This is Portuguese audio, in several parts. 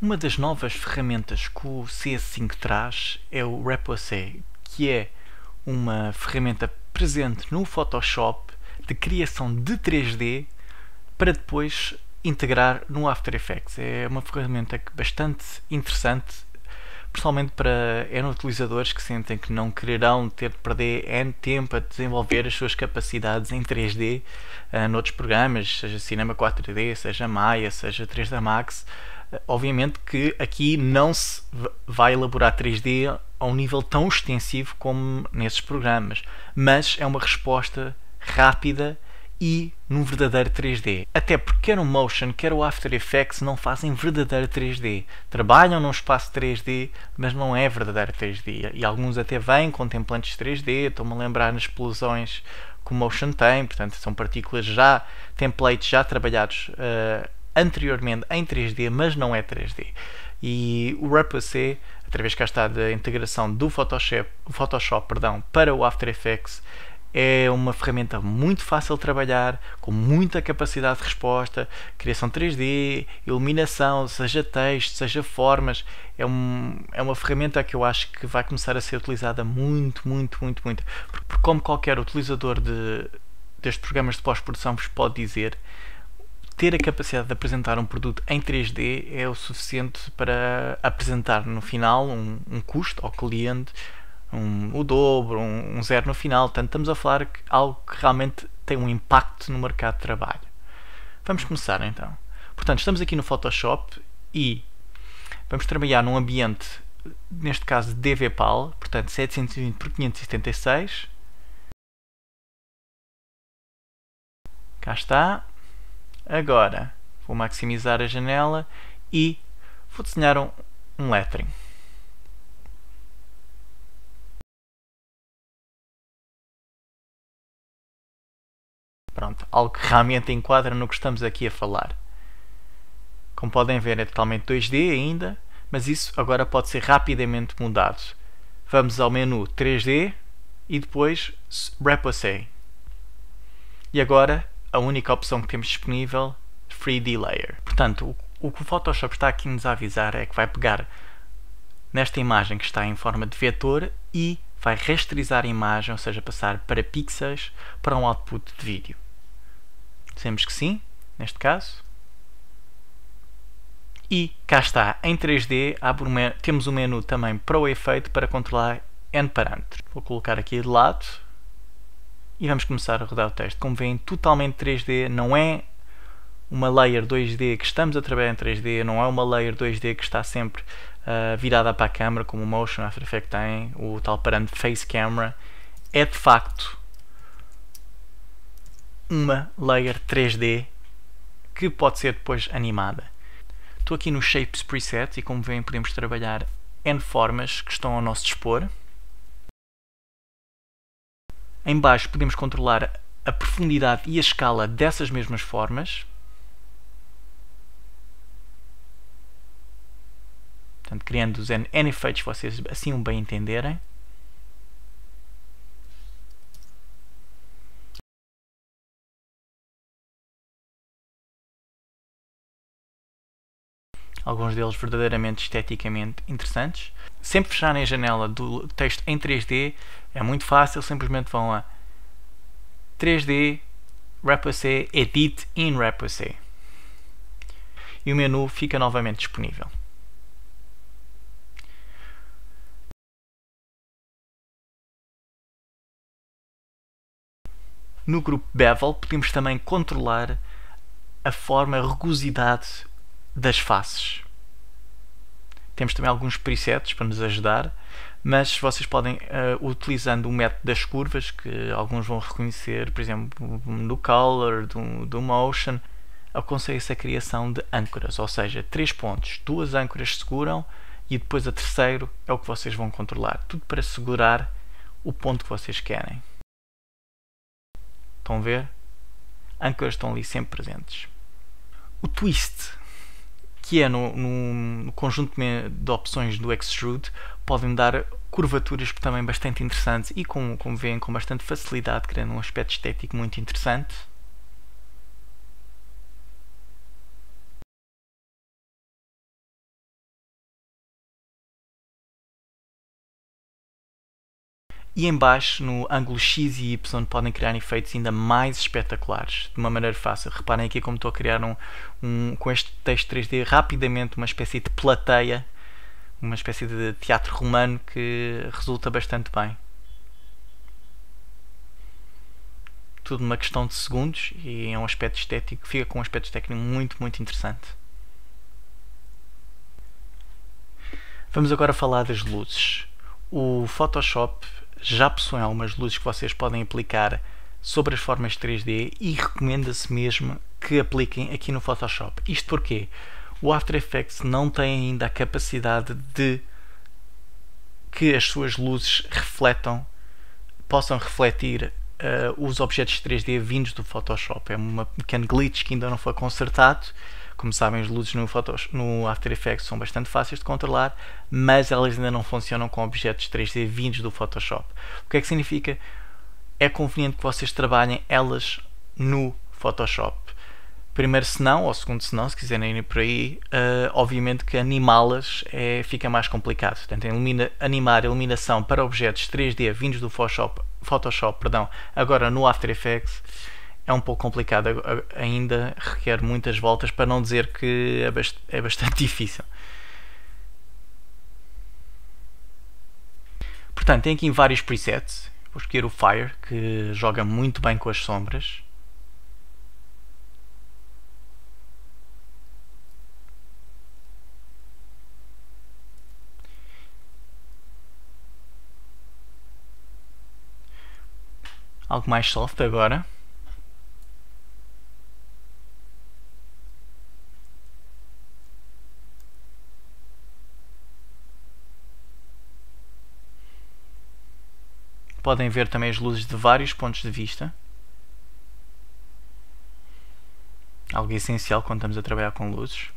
Uma das novas ferramentas que o CS5 traz é o Reposé, que é uma ferramenta presente no Photoshop de criação de 3D para depois integrar no After Effects. É uma ferramenta bastante interessante, principalmente para N utilizadores que sentem que não quererão ter de perder N tempo a desenvolver as suas capacidades em 3D noutros programas, seja Cinema 4D, seja Maya, seja 3D Max. Obviamente que aqui não se vai elaborar 3D a um nível tão extensivo como nesses programas, mas é uma resposta rápida e num verdadeiro 3D. Até porque quer o Motion, quer o After Effects não fazem verdadeiro 3D. Trabalham num espaço 3D, mas não é verdadeiro 3D. E alguns até vêm com templantes 3D, estou-me a lembrar nas explosões que o Motion tem, portanto são partículas já, templates já trabalhados anteriormente em 3D, mas não é 3D. E o Reposé, através cá está da integração do Photoshop para o After Effects, é uma ferramenta muito fácil de trabalhar, com muita capacidade de resposta, criação 3D, iluminação, seja texto, seja formas. É uma ferramenta que eu acho que vai começar a ser utilizada muito. Porque como qualquer utilizador destes programas de pós-produção vos pode dizer, ter a capacidade de apresentar um produto em 3D é o suficiente para apresentar no final um custo ao cliente, o dobro, um zero no final. Portanto, estamos a falar de algo que realmente tem um impacto no mercado de trabalho. Vamos começar então. Portanto, estamos aqui no Photoshop e vamos trabalhar num ambiente, neste caso DVPAL, portanto 720 por 576. Cá está. Agora vou maximizar a janela e vou desenhar um lettering. Pronto, algo que realmente enquadra no que estamos aqui a falar. Como podem ver, é totalmente 2D ainda, mas isso agora pode ser rapidamente mudado. Vamos ao menu 3D e depois Reposé. E agora a única opção que temos disponível, 3D Layer. Portanto, o que o Photoshop está aqui a nos avisar é que vai pegar nesta imagem que está em forma de vetor e vai rasterizar a imagem, ou seja, passar para pixels para um output de vídeo. Dizemos que sim, neste caso. E cá está, em 3D temos um menu também para o efeito para controlar N parâmetros. Vou colocar aqui de lado e vamos começar a rodar o texto. Como veem, totalmente 3D, não é uma layer 2D que estamos a trabalhar em 3D, não é uma layer 2D que está sempre virada para a câmera, como o Motion After Effects tem, o tal parâmetro Face Camera. É de facto uma layer 3D que pode ser depois animada. Estou aqui no Shapes Presets e, como veem, podemos trabalhar N formas que estão ao nosso dispor. Em baixo podemos controlar a profundidade e a escala dessas mesmas formas. Portanto, criando os N efeitos, vocês assim o bem entenderem. Alguns deles verdadeiramente esteticamente interessantes. Sempre fecharem a janela do texto em 3D é muito fácil, simplesmente vão a 3D, Reposé, Edit in Reposé e o menu fica novamente disponível. No grupo Bevel podemos também controlar a forma, a rugosidade das faces. Temos também alguns presets para nos ajudar, mas vocês podem, utilizando o método das curvas, que alguns vão reconhecer, por exemplo, do Color, do Motion, aconselha-se a criação de âncoras, ou seja, 3 pontos, 2 âncoras seguram e depois a terceiro é o que vocês vão controlar, tudo para segurar o ponto que vocês querem. Estão a ver? Âncoras estão ali sempre presentes. O Twist, que é no conjunto de opções do Extrude, podem dar curvaturas também bastante interessantes e, como veem, com bastante facilidade, criando um aspecto estético muito interessante. E em baixo, no ângulo X e Y, podem criar efeitos ainda mais espetaculares, de uma maneira fácil. Reparem aqui como estou a criar com este texto 3D rapidamente uma espécie de plateia, uma espécie de teatro romano que resulta bastante bem. Tudo numa questão de segundos e é um aspecto estético, fica com um aspecto estético muito interessante. Vamos agora falar das luzes. O Photoshop já possui algumas luzes que vocês podem aplicar sobre as formas 3D e recomenda-se mesmo que apliquem aqui no Photoshop. Isto porque o After Effects não tem ainda a capacidade de que as suas luzes possam refletir os objetos 3D vindos do Photoshop. É um pequeno glitch que ainda não foi consertado. Como sabem, as luzes no After Effects são bastante fáceis de controlar, mas elas ainda não funcionam com objetos 3D vindos do Photoshop. O que é que significa? É conveniente que vocês trabalhem elas no Photoshop. Primeiro senão, ou segundo senão, se quiserem ir por aí, obviamente que animá-las fica mais complicado. Portanto, animar a iluminação para objetos 3D vindos do Photoshop, agora no After Effects, é um pouco complicado, ainda requer muitas voltas, para não dizer que é bastante difícil. Portanto, tem aqui vários presets. Vou escolher o Fire, que joga muito bem com as sombras. Algo mais soft agora. Podem ver também as luzes de vários pontos de vista. Algo essencial quando estamos a trabalhar com luzes.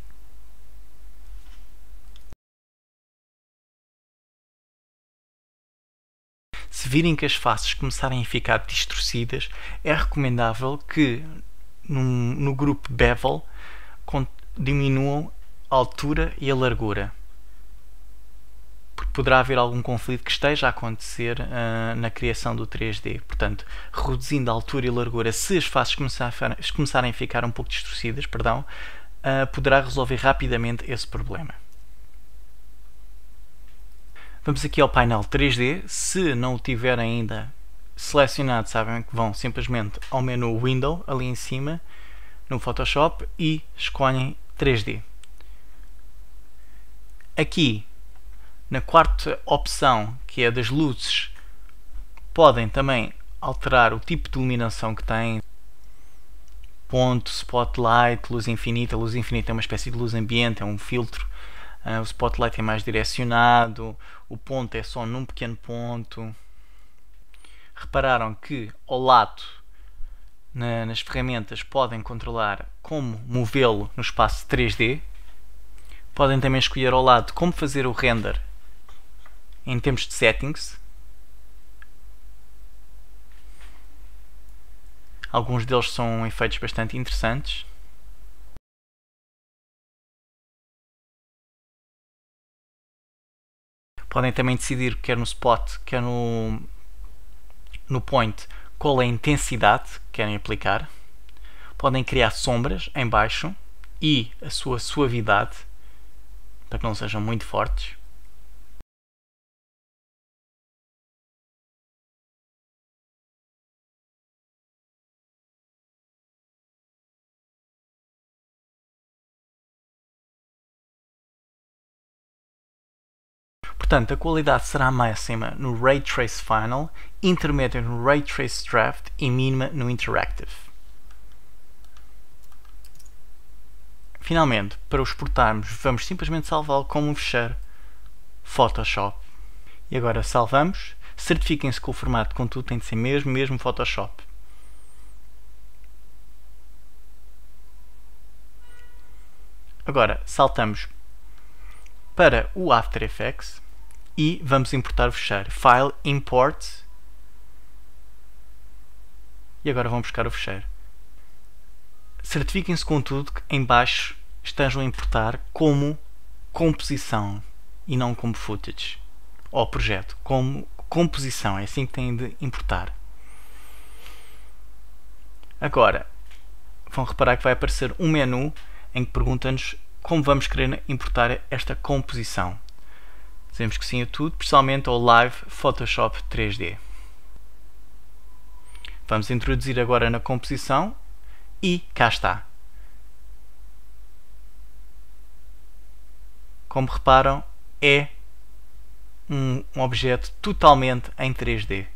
Se virem que as faces começarem a ficar distorcidas, é recomendável que no grupo Bevel diminuam a altura e a largura. Porque poderá haver algum conflito que esteja a acontecer na criação do 3D. Portanto, reduzindo a altura e a largura, se as faces começarem a ficar um pouco distorcidas, poderá resolver rapidamente esse problema. Vamos aqui ao painel 3D. Se não o tiverem ainda selecionado, sabem que vão simplesmente ao menu Window, ali em cima, no Photoshop, e escolhem 3D. Aqui, na quarta opção, que é das luzes, podem também alterar o tipo de iluminação que têm. Ponto, spotlight, luz infinita. A luz infinita é uma espécie de luz ambiente, é um filtro. O spotlight é mais direcionado, o ponto é só num pequeno ponto. Repararam que ao lado, nas ferramentas, podem controlar como movê-lo no espaço 3D. Podem também escolher ao lado como fazer o render em termos de settings. Alguns deles são efeitos bastante interessantes. Podem também decidir, quer no spot, quer no point, qual é a intensidade que querem aplicar. Podem criar sombras em baixo e a sua suavidade, para que não sejam muito fortes. Portanto, a qualidade será máxima no Ray Trace Final, intermédia no Ray Trace Draft e mínima no Interactive. Finalmente, para o exportarmos, vamos simplesmente salvá-lo como um fecheiro Photoshop. E agora salvamos. Certifiquem-se que o formato de conteúdo tem de ser mesmo Photoshop. Agora saltamos para o After Effects e vamos importar o fecheiro. File, Import. E agora vamos buscar o fecheiro. Certifiquem-se contudo que em baixo estejam a importar como composição e não como footage. Ou projeto, como composição, é assim que têm de importar. Agora, vão reparar que vai aparecer um menu em que pergunta-nos como vamos querer importar esta composição. Dizemos que sim a tudo, principalmente ao Live Photoshop 3D. Vamos introduzir agora na composição e cá está. Como reparam, é um objeto totalmente em 3D.